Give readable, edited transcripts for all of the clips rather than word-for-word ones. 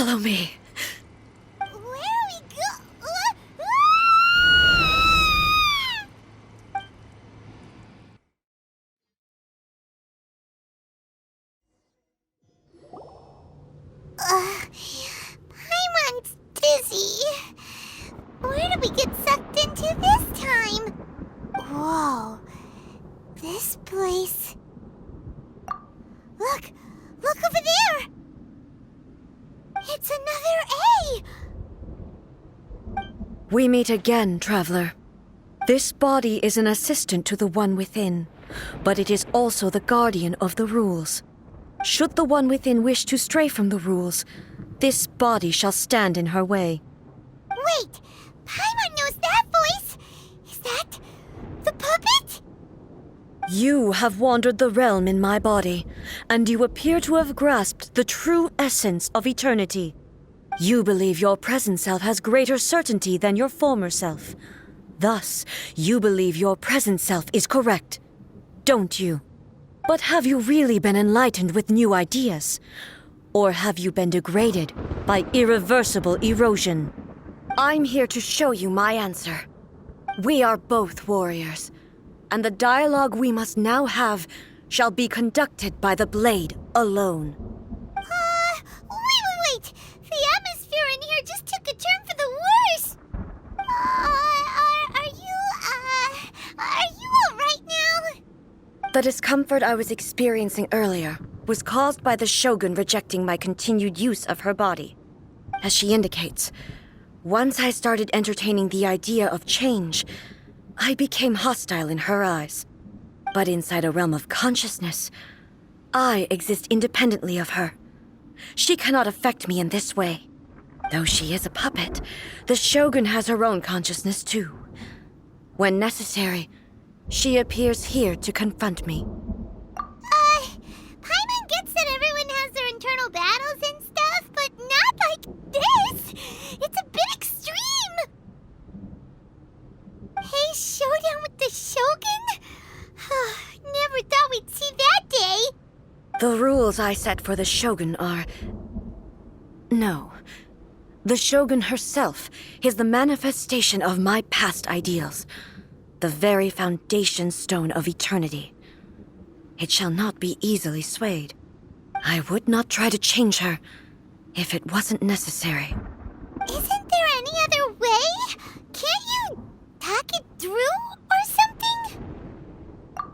Follow me. Where are we Paimon's dizzy. Where did we get sucked into this time? Whoa. This place... Look over there! It's another A! We meet again, traveler. This body is an assistant to the one within, but it is also the guardian of the rules. Should the one within wish to stray from the rules, this body shall stand in her way. Wait! Paimon knows that voice! Is that... the puppet? You have wandered the realm in my body, and you appear to have grasped the true essence of eternity. You believe your present self has greater certainty than your former self. Thus, you believe your present self is correct, don't you? But have you really been enlightened with new ideas? Or have you been degraded by irreversible erosion? I'm here to show you my answer. We are both warriors, and the dialogue we must now have shall be conducted by the blade alone. Wait! The atmosphere in here just took a turn for the worse! Are you alright now? The discomfort I was experiencing earlier was caused by the Shogun rejecting my continued use of her body. As she indicates, once I started entertaining the idea of change, I became hostile in her eyes. But inside a realm of consciousness, I exist independently of her. She cannot affect me in this way. Though she is a puppet, the Shogun has her own consciousness too. When necessary, she appears here to confront me. Paimon gets that everyone has their internal battles and stuff, but not like this! It's a bit extreme! Hey, showdown with the Shogun? Never thought we'd see that day! The rules I set for the Shogun are... No. The Shogun herself is the manifestation of my past ideals. The very foundation stone of eternity. It shall not be easily swayed. I would not try to change her if it wasn't necessary. Isn't there any other way? Can't you talk it through or something?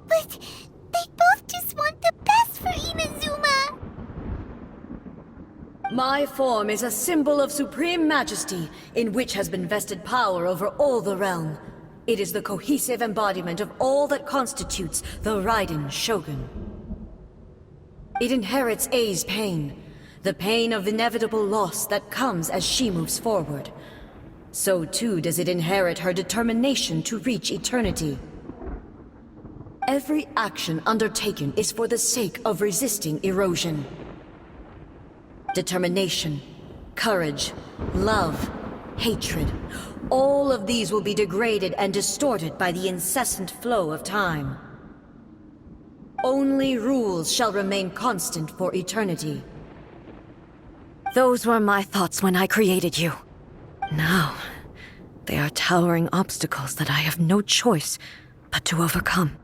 But they both just want the best for Inazuma. My form is a symbol of supreme majesty in which has been vested power over all the realm. It is the cohesive embodiment of all that constitutes the Raiden Shogun. It inherits A's pain, the pain of inevitable loss that comes as she moves forward. So too does it inherit her determination to reach eternity. Every action undertaken is for the sake of resisting erosion. Determination, courage, love, hatred, all of these will be degraded and distorted by the incessant flow of time. Only rules shall remain constant for eternity. Those were my thoughts when I created you. Now, they are towering obstacles that I have no choice but to overcome.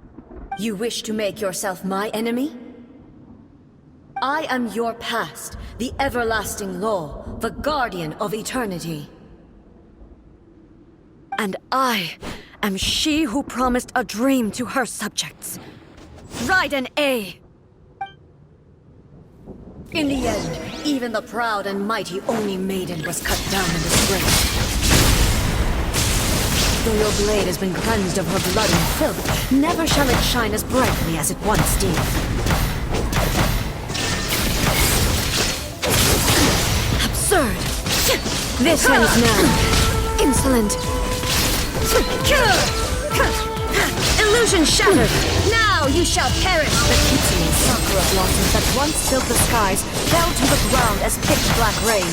You wish to make yourself my enemy? I am your past, the everlasting law, the guardian of eternity. And I am she who promised a dream to her subjects. Raiden A. In the end, even the proud and mighty Oni Maiden was cut down and disgraced. Though your blade has been cleansed of her blood and filth, never shall it shine as brightly as it once did. Absurd! This ends now. Insolent! Illusion shattered! Now you shall perish! The Kitsune sakura blossoms that once filled the skies fell to the ground as pitch-black rain.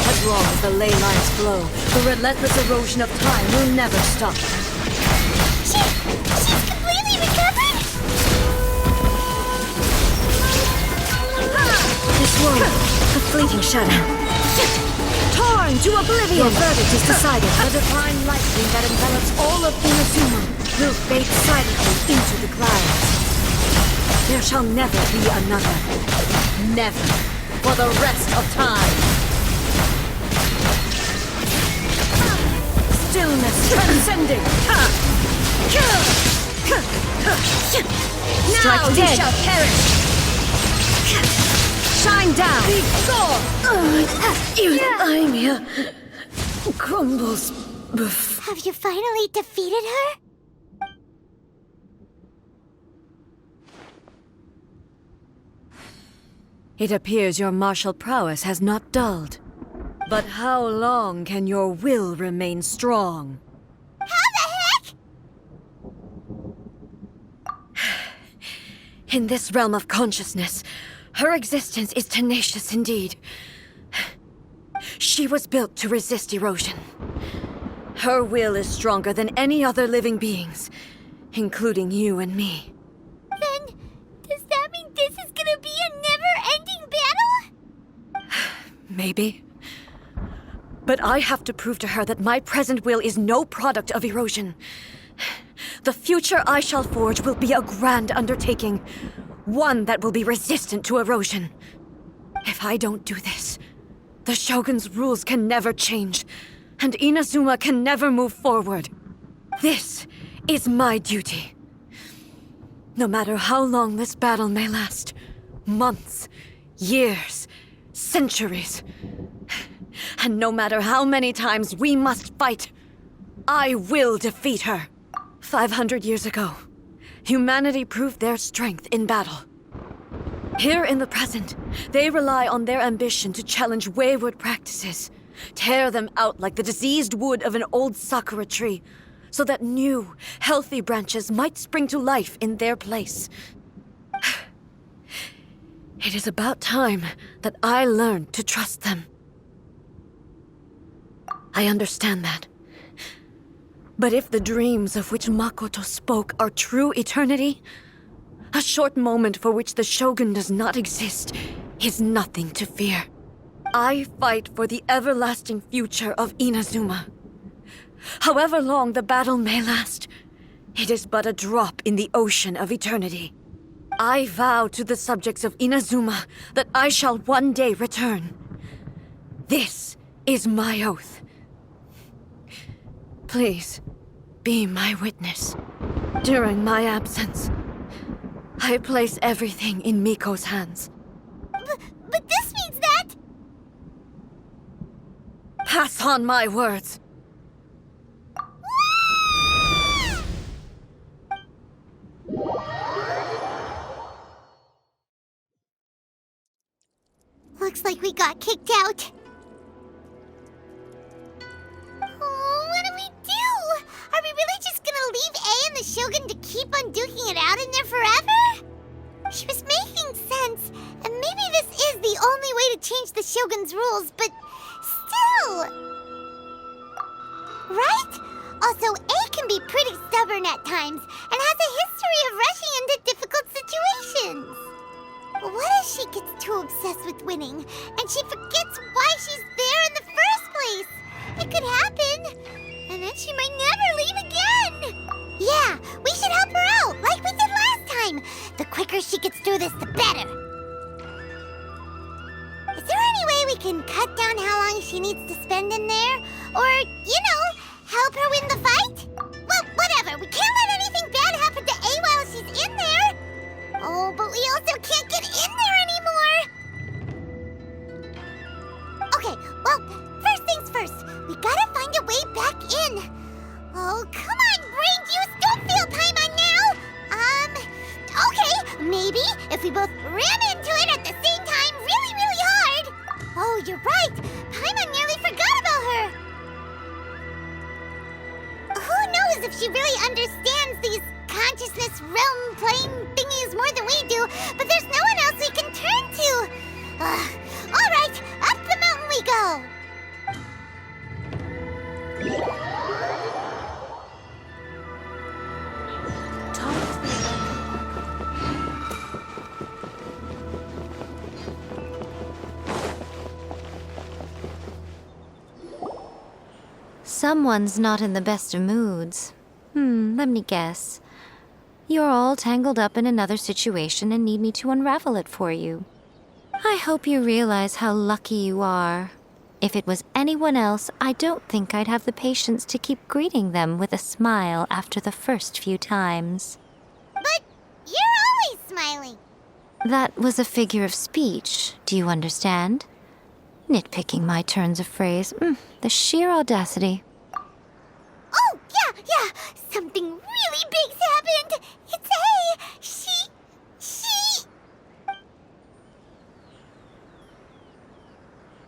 As long as the ley lines flow, the relentless erosion of time will never stop. She's completely recovered? This one, A fleeting shadow. Torn to oblivion! Your verdict is decided. A divine lightning that envelops all of Inazuma will fade silently into the clouds. There shall never be another. Never. For the rest of time. Stillness transcending. Now you shall perish. Shine down. Be gone. Even Aimia crumbles before. Have you finally defeated her? It appears your martial prowess has not dulled. But how long can your will remain strong? How the heck? In this realm of consciousness, her existence is tenacious indeed. She was built to resist erosion. Her will is stronger than any other living being's, including you and me. Then, does that mean this is gonna be a never-ending battle? Maybe. But I have to prove to her that my present will is no product of erosion. The future I shall forge will be a grand undertaking, one that will be resistant to erosion. If I don't do this, the Shogun's rules can never change, and Inazuma can never move forward. This is my duty. No matter how long this battle may last, months, years, centuries, and no matter how many times we must fight, I will defeat her. 500 years ago, humanity proved their strength in battle. Here in the present, they rely on their ambition to challenge wayward practices, tear them out like the diseased wood of an old sakura tree, so that new, healthy branches might spring to life in their place. It is about time that I learned to trust them. I understand that. But if the dreams of which Makoto spoke are true eternity, a short moment for which the Shogun does not exist is nothing to fear. I fight for the everlasting future of Inazuma. However long the battle may last, it is but a drop in the ocean of eternity. I vow to the subjects of Inazuma that I shall one day return. This is my oath. Please, be my witness. During my absence, I place everything in Miko's hands. But this means that... Pass on my words. Looks like we got kicked out. Oh, what do we do? Are we really just gonna leave A and the Shogun to keep on duking it out in there forever? She was making sense, and maybe this is the only way to change the Shogun's rules, but still... Right? Also, A can be pretty stubborn at times, and has a history of rushing into difficult situations. What if she gets too obsessed with winning, and she forgets why she's there in the first place? It could happen, and then she might never leave again. Yeah, we should help her out, like we did last time. The quicker she gets through this, the better. Is there any way we can cut down how long she needs to spend in there? Or, help her win the fight? Well, whatever. We can't let anything bad happen to A while she's in there. Oh, but we also can't get in there anymore. Okay, well, first things first. We gotta find a way back in. Oh, come on, brain juice. Don't feel Paimon now. Okay, maybe if we both ran into it at the same time really, really hard. Oh, you're right. Paimon nearly forgot about her. Who knows if she really understands these consciousness realm plane thingies more than we do, but there's no one else we can turn to. All right, up the mountain we go. Someone's not in the best of moods. Let me guess. You're all tangled up in another situation and need me to unravel it for you. I hope you realize how lucky you are. If it was anyone else, I don't think I'd have the patience to keep greeting them with a smile after the first few times. But you're always smiling. That was a figure of speech, do you understand? Nitpicking my turns of phrase. The sheer audacity. Oh, yeah. Something really big's happened. It's A. She...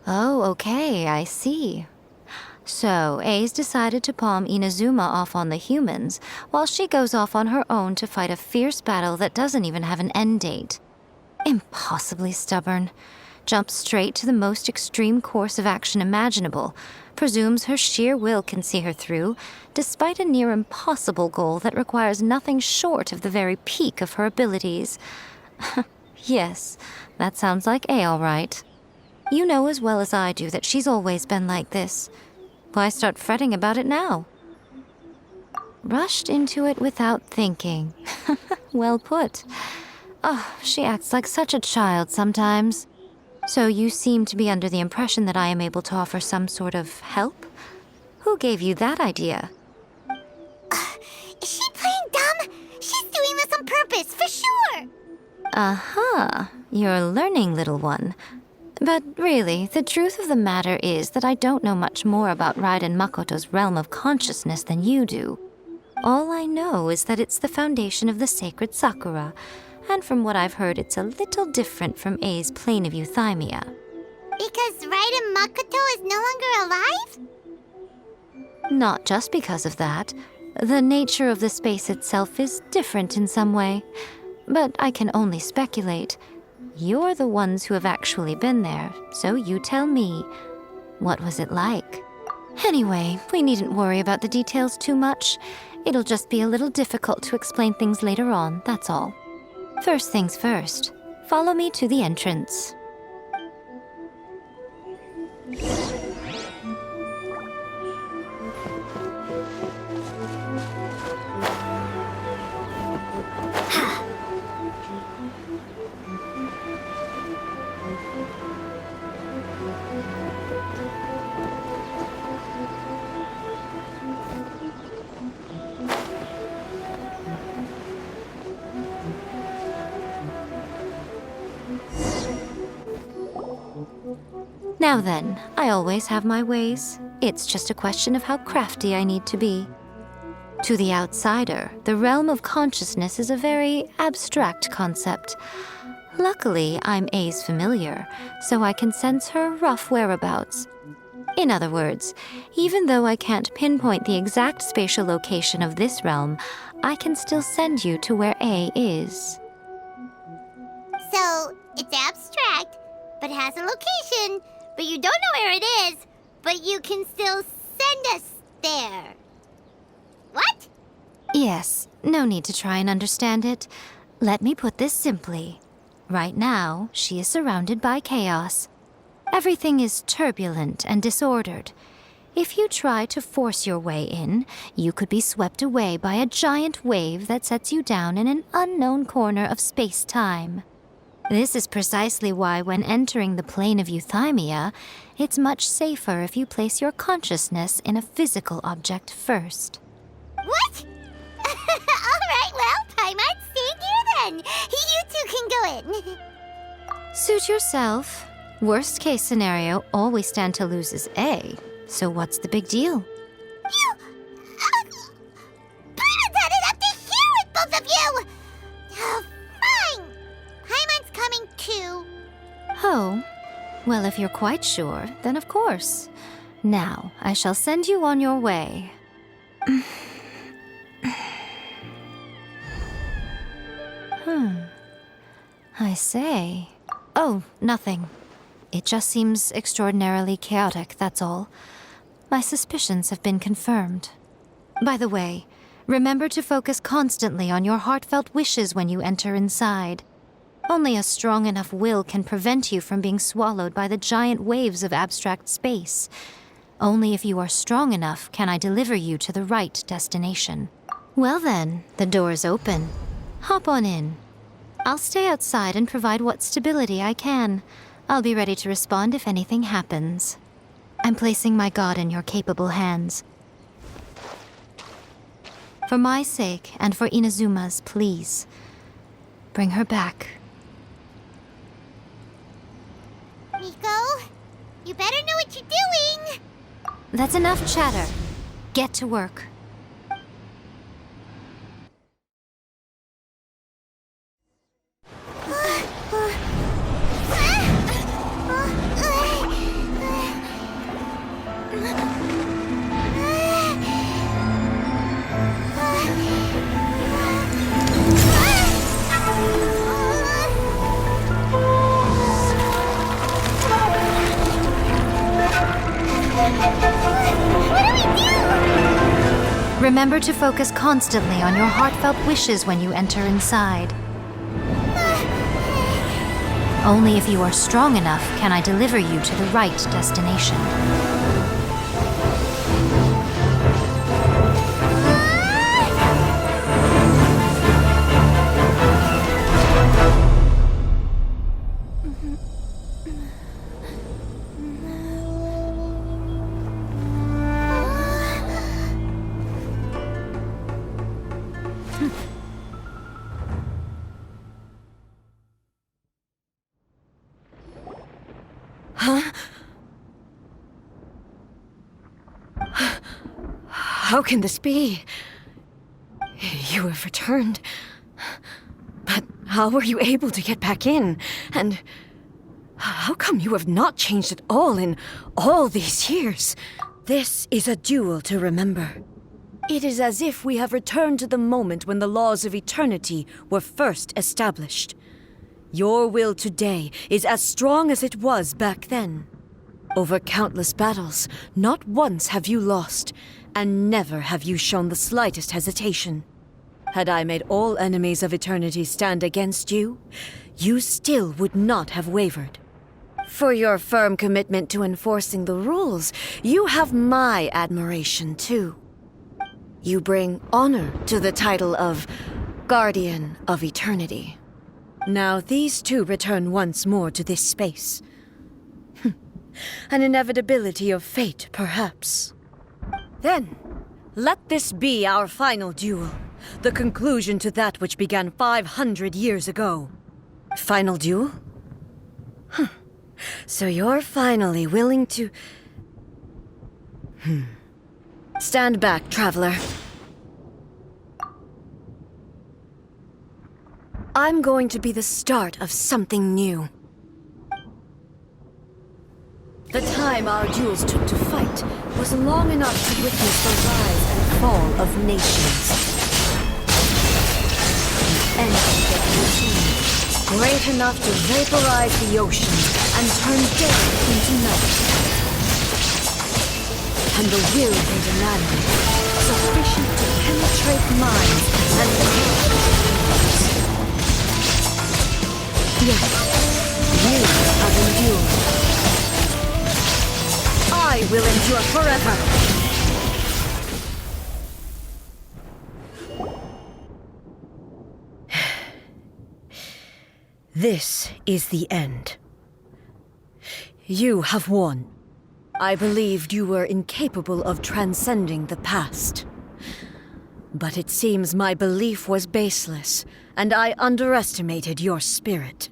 Oh, okay, I see. So, A's decided to palm Inazuma off on the humans, while she goes off on her own to fight a fierce battle that doesn't even have an end date. Impossibly stubborn. Jumps straight to the most extreme course of action imaginable, presumes her sheer will can see her through, despite a near impossible goal that requires nothing short of the very peak of her abilities. Yes, that sounds like A all right. You know as well as I do that she's always been like this. Why start fretting about it now? Rushed into it without thinking. Well put. Oh, she acts like such a child sometimes. So you seem to be under the impression that I am able to offer some sort of help? Who gave you that idea? Is she playing dumb? She's doing this on purpose, for sure. Aha, you're learning, little one. But really, the truth of the matter is that I don't know much more about Raiden Makoto's realm of consciousness than you do. All I know is that it's the foundation of the sacred Sakura, and from what I've heard, it's a little different from A's plane of euthymia. Because Raiden Makoto is no longer alive? Not just because of that. The nature of the space itself is different in some way. But I can only speculate. You're the ones who have actually been there, so you tell me. What was it like? Anyway, we needn't worry about the details too much. It'll just be a little difficult to explain things later on, that's all. First things first, follow me to the entrance. Now then, I always have my ways. It's just a question of how crafty I need to be. To the outsider, the realm of consciousness is a very abstract concept. Luckily, I'm A's familiar, so I can sense her rough whereabouts. In other words, even though I can't pinpoint the exact spatial location of this realm, I can still send you to where A is. So, it's abstract, but has a location, but you don't know where it is, but you can still send us there. What? Yes, no need to try and understand it. Let me put this simply. Right now, she is surrounded by chaos. Everything is turbulent and disordered. If you try to force your way in, you could be swept away by a giant wave that sets you down in an unknown corner of space-time. This is precisely why when entering the plane of euthymia, it's much safer if you place your consciousness in a physical object first. What? Alright, well, Paimon's staying here then. You two can go in. Suit yourself. Worst case scenario, all we stand to lose is A. So what's the big deal? You... Paimon's had it up to here with both of you! Oh, fine. Paimon's coming too. Oh, well, if you're quite sure, then of course. Now, I shall send you on your way. I say. Oh, nothing. It just seems extraordinarily chaotic, that's all. My suspicions have been confirmed. By the way, remember to focus constantly on your heartfelt wishes when you enter inside. Only a strong enough will can prevent you from being swallowed by the giant waves of abstract space. Only if you are strong enough can I deliver you to the right destination. Well then, the door's open. Hop on in. I'll stay outside and provide what stability I can. I'll be ready to respond if anything happens. I'm placing my god in your capable hands. For my sake and for Inazuma's, please, bring her back. Miko, you better know what you're doing! That's enough chatter. Get to work. Remember to focus constantly on your heartfelt wishes when you enter inside. Only if you are strong enough can I deliver you to the right destination. How can this be? You have returned. But how were you able to get back in? And how come you have not changed at all in all these years? This is a duel to remember. It is as if we have returned to the moment when the laws of eternity were first established. Your will today is as strong as it was back then. Over countless battles, not once have you lost, and never have you shown the slightest hesitation. Had I made all enemies of eternity stand against you, you still would not have wavered. For your firm commitment to enforcing the rules, you have my admiration too. You bring honor to the title of Guardian of Eternity. Now these two return once more to this space. An inevitability of fate, perhaps. Then, let this be our final duel. The conclusion to that which began 500 years ago. Final duel? So you're finally willing to... Stand back, traveler. I'm going to be the start of something new. The time our duels took to fight was long enough to witness the rise and fall of nations. An energy that routine, great enough to vaporize the ocean and turn day into night. And the will they demanded, sufficient to penetrate minds and hearts. Yes, you have endured. I will endure forever! This is the end. You have won. I believed you were incapable of transcending the past. But it seems my belief was baseless, and I underestimated your spirit.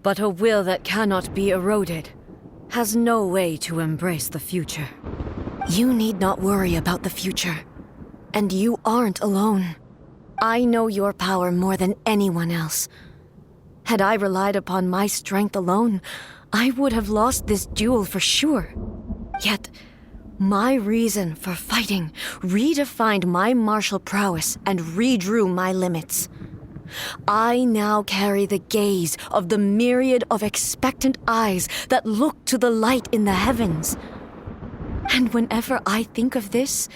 But a will that cannot be eroded has no way to embrace the future. You need not worry about the future. And you aren't alone. I know your power more than anyone else. Had I relied upon my strength alone, I would have lost this duel for sure. Yet, my reason for fighting redefined my martial prowess and redrew my limits. I now carry the gaze of the myriad of expectant eyes that look to the light in the heavens. And whenever I think of this,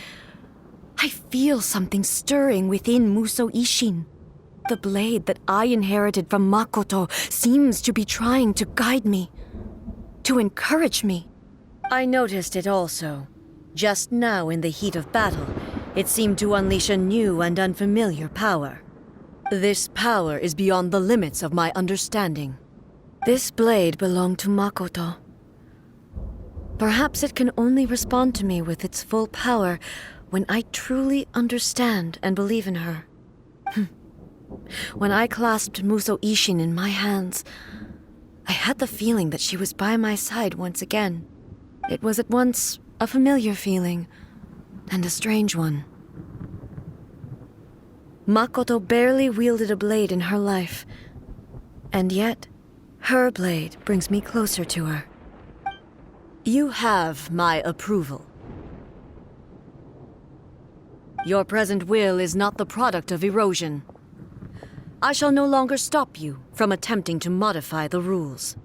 I feel something stirring within Muso Ishin. The blade that I inherited from Makoto seems to be trying to guide me, to encourage me. I noticed it also. Just now, in the heat of battle, it seemed to unleash a new and unfamiliar power. This power is beyond the limits of my understanding. This blade belonged to Makoto. Perhaps it can only respond to me with its full power when I truly understand and believe in her. When I clasped Muso Ishin in my hands, I had the feeling that she was by my side once again. It was at once a familiar feeling and a strange one. Makoto barely wielded a blade in her life, and yet her blade brings me closer to her. You have my approval. Your present will is not the product of erosion. I shall no longer stop you from attempting to modify the rules.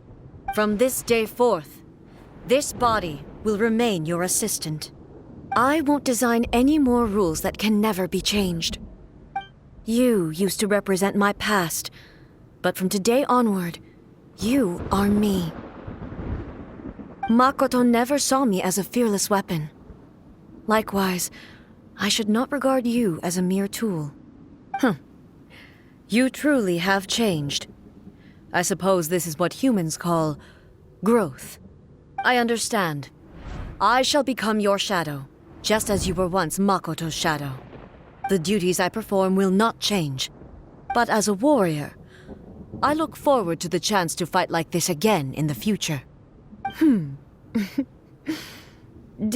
From this day forth, this body will remain your assistant. I won't design any more rules that can never be changed. You used to represent my past, but from today onward, you are me. Makoto never saw me as a fearless weapon. Likewise, I should not regard you as a mere tool. You truly have changed. I suppose this is what humans call growth. I understand. I shall become your shadow, just as you were once Makoto's shadow. The duties I perform will not change. But as a warrior, I look forward to the chance to fight like this again in the future. Do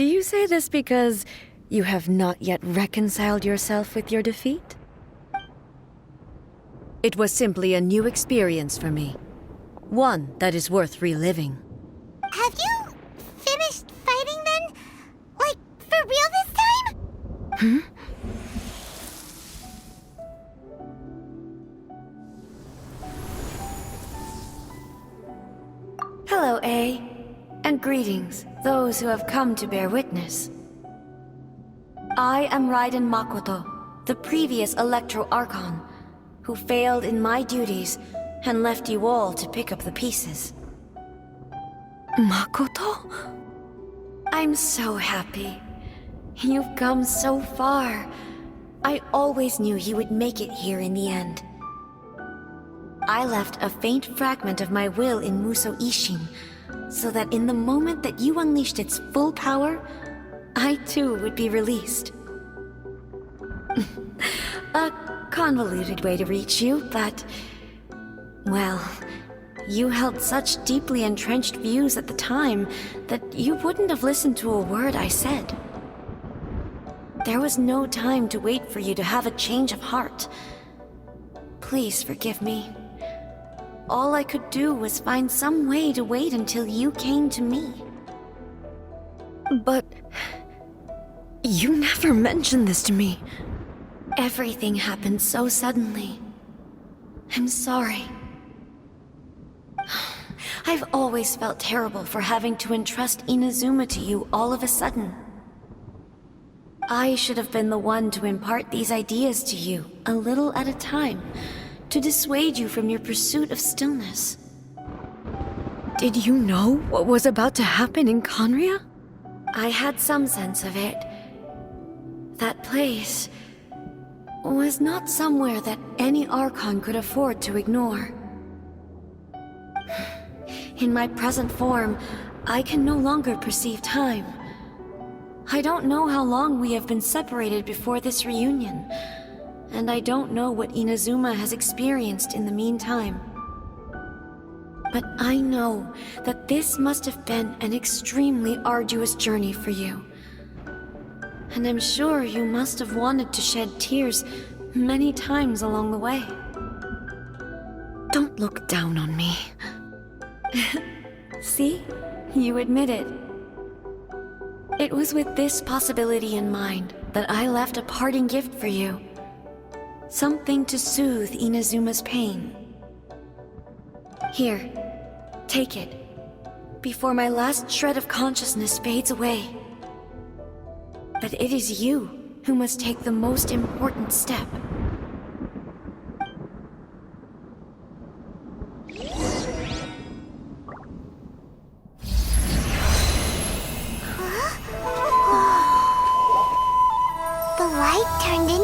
you say this because you have not yet reconciled yourself with your defeat? It was simply a new experience for me. One that is worth reliving. Have you finished fighting then? Like, for real this time? Hello, A. And greetings, those who have come to bear witness. I am Raiden Makoto, the previous Electro Archon, who failed in my duties and left you all to pick up the pieces. Makoto? I'm so happy. You've come so far. I always knew you would make it here in the end. I left a faint fragment of my will in Muso Ishin, so that in the moment that you unleashed its full power, I too would be released. A convoluted way to reach you, but... well, you held such deeply entrenched views at the time that you wouldn't have listened to a word I said. There was no time to wait for you to have a change of heart. Please forgive me. All I could do was find some way to wait until you came to me. But... you never mentioned this to me. Everything happened so suddenly. I'm sorry. I've always felt terrible for having to entrust Inazuma to you all of a sudden. I should have been the one to impart these ideas to you, a little at a time, to dissuade you from your pursuit of stillness. Did you know what was about to happen in Conria? I had some sense of it. That place was not somewhere that any Archon could afford to ignore. In my present form, I can no longer perceive time. I don't know how long we have been separated before this reunion, and I don't know what Inazuma has experienced in the meantime. But I know that this must have been an extremely arduous journey for you. And I'm sure you must have wanted to shed tears many times along the way. Don't look down on me. See? You admit it. It was with this possibility in mind that I left a parting gift for you. Something to soothe Inazuma's pain. Here, take it, before my last shred of consciousness fades away. But it is you who must take the most important step.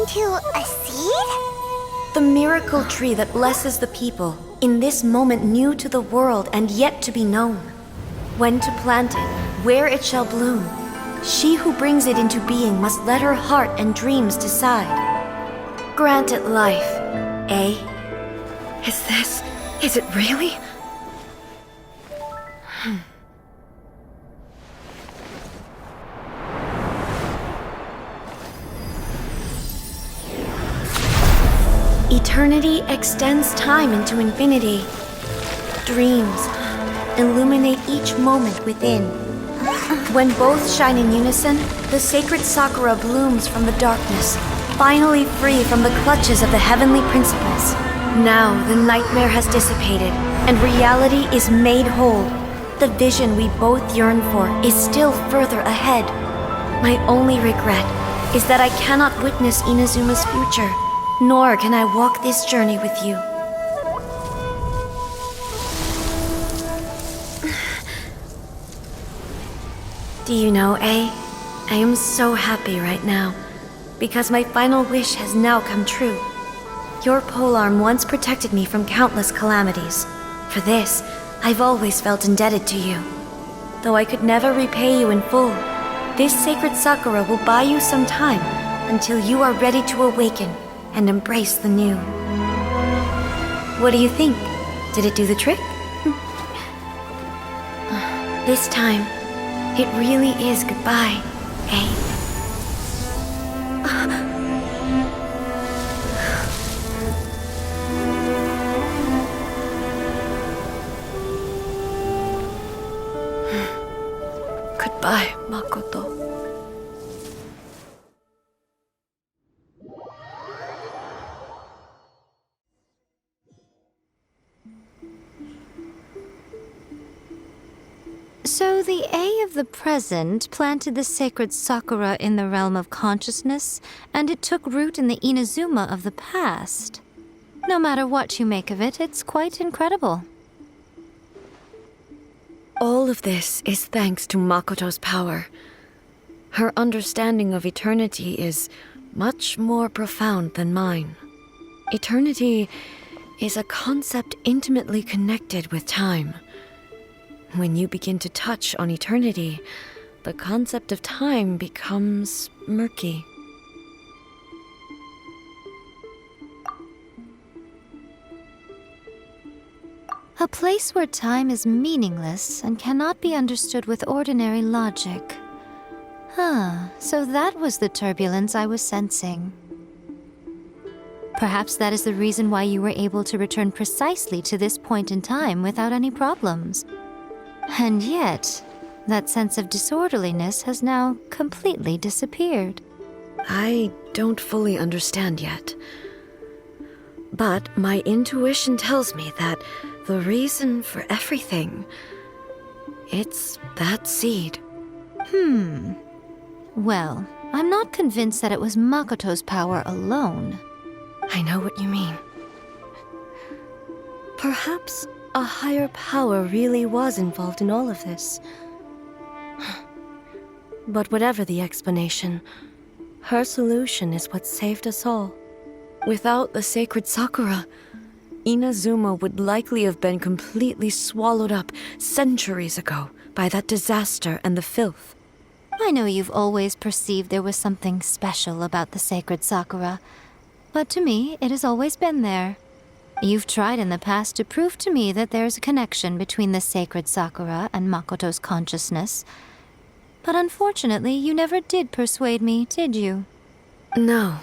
into a seed? The miracle tree that blesses the people, in this moment new to the world and yet to be known. When to plant it, where it shall bloom. She who brings it into being must let her heart and dreams decide. Grant it life, eh? Is it really? Eternity extends time into infinity. Dreams illuminate each moment within. When both shine in unison, the sacred Sakura blooms from the darkness, finally free from the clutches of the heavenly principles. Now the nightmare has dissipated, and reality is made whole. The vision we both yearn for is still further ahead. My only regret is that I cannot witness Inazuma's future, nor can I walk this journey with you. Do you know, I am so happy right now, because my final wish has now come true. Your polearm once protected me from countless calamities. For this, I've always felt indebted to you. Though I could never repay you in full, this sacred Sakura will buy you some time until you are ready to awaken and embrace the new. What do you think? Did it do the trick? This time, it really is goodbye, eh? Goodbye, Makoto. So the A of the present planted the sacred Sakura in the realm of consciousness, and it took root in the Inazuma of the past. No matter what you make of it, it's quite incredible. All of this is thanks to Makoto's power. Her understanding of eternity is much more profound than mine. Eternity is a concept intimately connected with time. When you begin to touch on eternity, the concept of time becomes murky. A place where time is meaningless and cannot be understood with ordinary logic. So that was the turbulence I was sensing. Perhaps that is the reason why you were able to return precisely to this point in time without any problems. And yet, that sense of disorderliness has now completely disappeared. I don't fully understand yet. But my intuition tells me that the reason for everything, it's that seed. Well, I'm not convinced that it was Makoto's power alone. I know what you mean. Perhaps a higher power really was involved in all of this. But whatever the explanation, her solution is what saved us all. Without the sacred Sakura, Inazuma would likely have been completely swallowed up centuries ago by that disaster and the filth. I know you've always perceived there was something special about the sacred Sakura, but to me, it has always been there. You've tried in the past to prove to me that there's a connection between the sacred Sakura and Makoto's consciousness, but unfortunately, you never did persuade me, did you? No,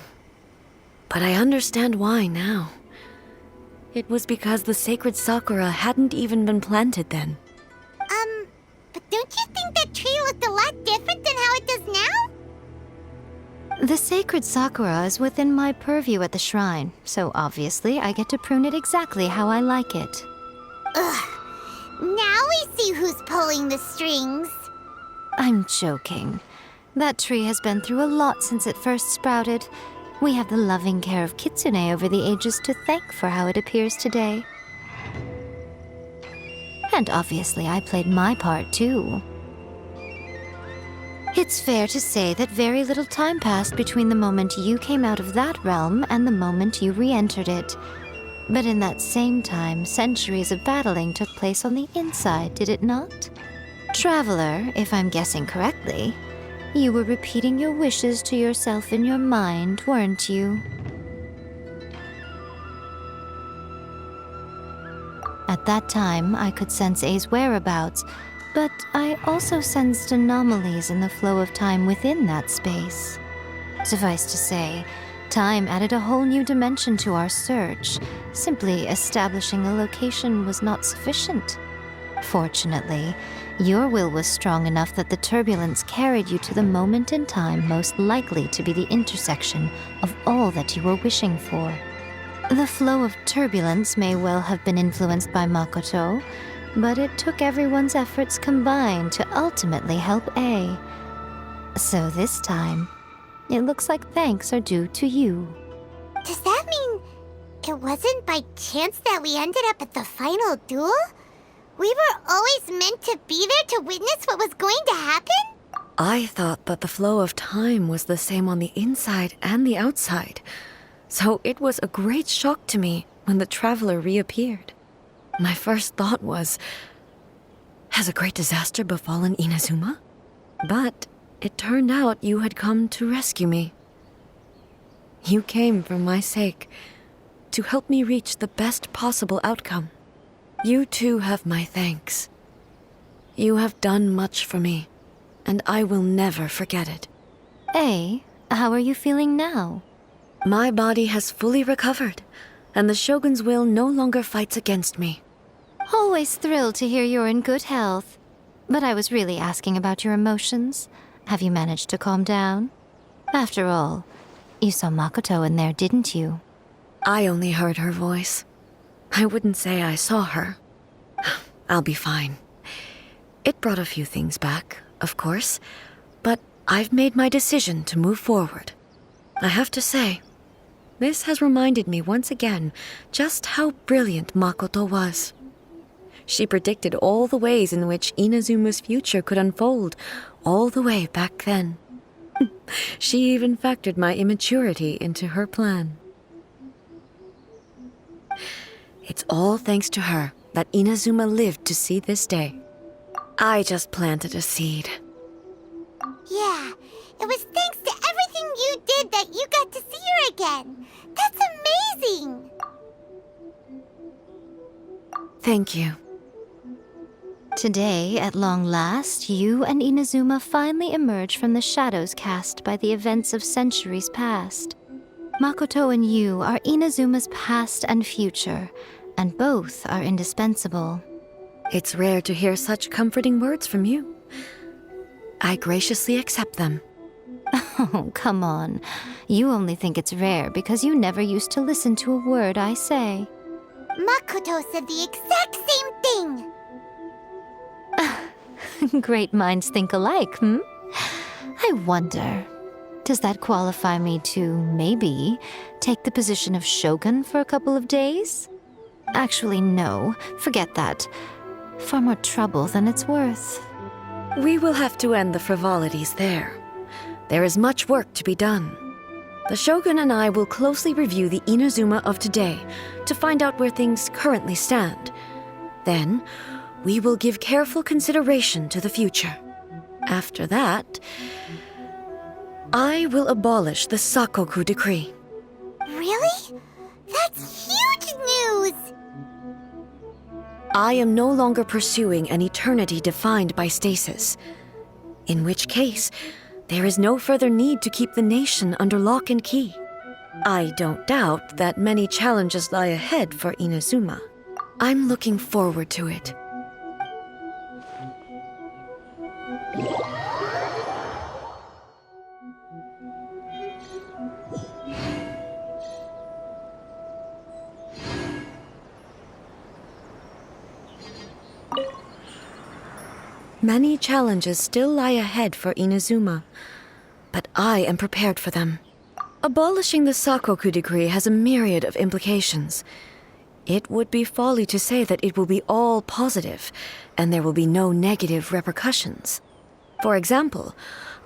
but I understand why now. It was because the sacred Sakura hadn't even been planted then. But don't you think that tree looked a lot different than how it does now? The sacred Sakura is within my purview at the shrine, so obviously I get to prune it exactly how I like it. Ugh. Now we see who's pulling the strings. I'm joking. That tree has been through a lot since it first sprouted. We have the loving care of Kitsune over the ages to thank for how it appears today. And obviously I played my part too. It's fair to say that very little time passed between the moment you came out of that realm and the moment you re-entered it. But in that same time, centuries of battling took place on the inside, did it not? Traveler, if I'm guessing correctly, you were repeating your wishes to yourself in your mind, weren't you? At that time, I could sense A's whereabouts, but I also sensed anomalies in the flow of time within that space. Suffice to say, time added a whole new dimension to our search. Simply establishing a location was not sufficient. Fortunately, your will was strong enough that the turbulence carried you to the moment in time most likely to be the intersection of all that you were wishing for. The flow of turbulence may well have been influenced by Makoto, but it took everyone's efforts combined to ultimately help A. So this time, it looks like thanks are due to you. Does that mean it wasn't by chance that we ended up at the final duel? We were always meant to be there to witness what was going to happen? I thought that the flow of time was the same on the inside and the outside, so it was a great shock to me when the traveler reappeared. My first thought was, has a great disaster befallen Inazuma? But it turned out you had come to rescue me. You came for my sake, to help me reach the best possible outcome. You too have my thanks. You have done much for me, and I will never forget it. A, how are you feeling now? My body has fully recovered, and the Shogun's will no longer fights against me. Always thrilled to hear you're in good health. But I was really asking about your emotions. Have you managed to calm down? After all, you saw Makoto in there, didn't you? I only heard her voice. I wouldn't say I saw her. I'll be fine. It brought a few things back, of course, but I've made my decision to move forward. I have to say, this has reminded me once again just how brilliant Makoto was. She predicted all the ways in which Inazuma's future could unfold, all the way back then. She even factored my immaturity into her plan. It's all thanks to her that Inazuma lived to see this day. I just planted a seed. Yeah, it was thanks to everything you did that you got to see her again. That's amazing! Thank you. Today, at long last, you and Inazuma finally emerge from the shadows cast by the events of centuries past. Makoto and you are Inazuma's past and future, and both are indispensable. It's rare to hear such comforting words from you. I graciously accept them. Oh, come on. You only think it's rare because you never used to listen to a word I say. Makoto said the exact same thing! Great minds think alike, hmm? I wonder, does that qualify me to, maybe, take the position of Shogun for a couple of days? Actually, no. Forget that. Far more trouble than it's worth. We will have to end the frivolities there. There is much work to be done. The Shogun and I will closely review the Inazuma of today to find out where things currently stand. Then, we will give careful consideration to the future. After that, I will abolish the Sakoku decree. Really? That's huge news! I am no longer pursuing an eternity defined by stasis. In which case, there is no further need to keep the nation under lock and key. I don't doubt that many challenges lie ahead for Inazuma. I'm looking forward to it. Many challenges still lie ahead for Inazuma, but I am prepared for them. Abolishing the Sakoku decree has a myriad of implications. It would be folly to say that it will be all positive, and there will be no negative repercussions. For example,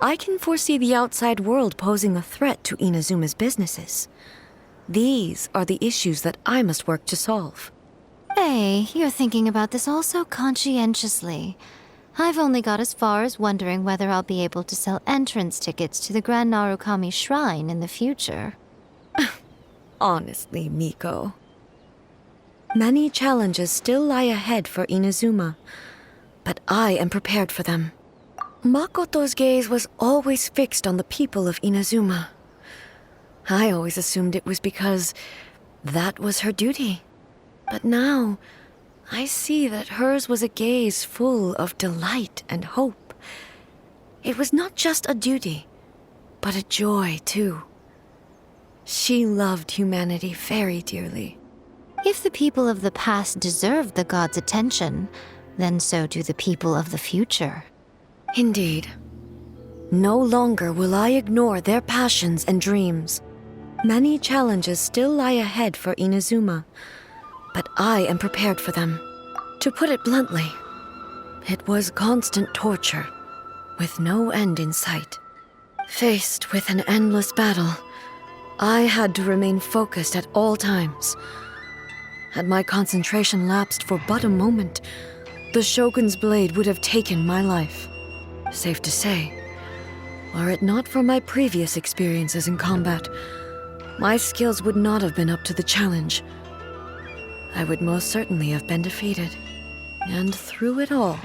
I can foresee the outside world posing a threat to Inazuma's businesses. These are the issues that I must work to solve. Hey, you're thinking about this all so conscientiously. I've only got as far as wondering whether I'll be able to sell entrance tickets to the Grand Narukami Shrine in the future. Honestly, Miko. Many challenges still lie ahead for Inazuma, but I am prepared for them. Makoto's gaze was always fixed on the people of Inazuma. I always assumed it was because that was her duty. But now, I see that hers was a gaze full of delight and hope. It was not just a duty, but a joy, too. She loved humanity very dearly. If the people of the past deserve the god's attention, then so do the people of the future. Indeed. No longer will I ignore their passions and dreams. Many challenges still lie ahead for Inazuma, but I am prepared for them. To put it bluntly, it was constant torture, with no end in sight. Faced with an endless battle, I had to remain focused at all times. Had my concentration lapsed for but a moment, the Shogun's blade would have taken my life. Safe to say, were it not for my previous experiences in combat, my skills would not have been up to the challenge. I would most certainly have been defeated. And through it all,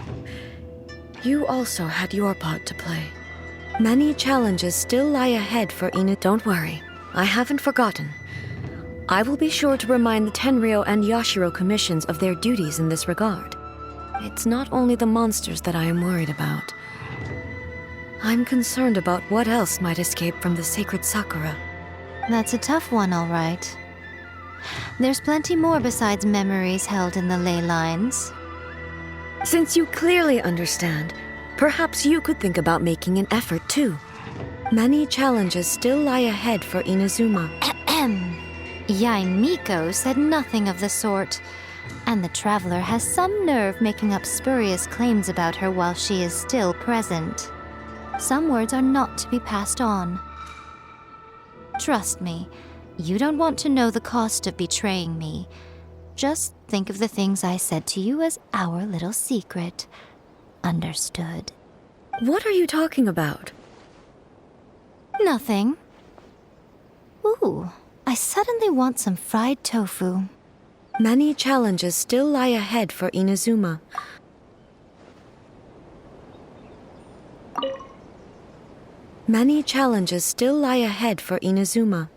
you also had your part to play. Many challenges still lie ahead for Ina. Don't worry, I haven't forgotten. I will be sure to remind the Tenryo and Yashiro commissions of their duties in this regard. It's not only the monsters that I am worried about. I'm concerned about what else might escape from the sacred Sakura. That's a tough one, all right. There's plenty more besides memories held in the ley lines. Since you clearly understand, perhaps you could think about making an effort too. Many challenges still lie ahead for Inazuma. Yae Miko said nothing of the sort. And the traveler has some nerve making up spurious claims about her while she is still present. Some words are not to be passed on. Trust me, you don't want to know the cost of betraying me. Just think of the things I said to you as our little secret. Understood? What are you talking about? Nothing. Ooh, I suddenly want some fried tofu. Many challenges still lie ahead for Inazuma. Many challenges still lie ahead for Inazuma.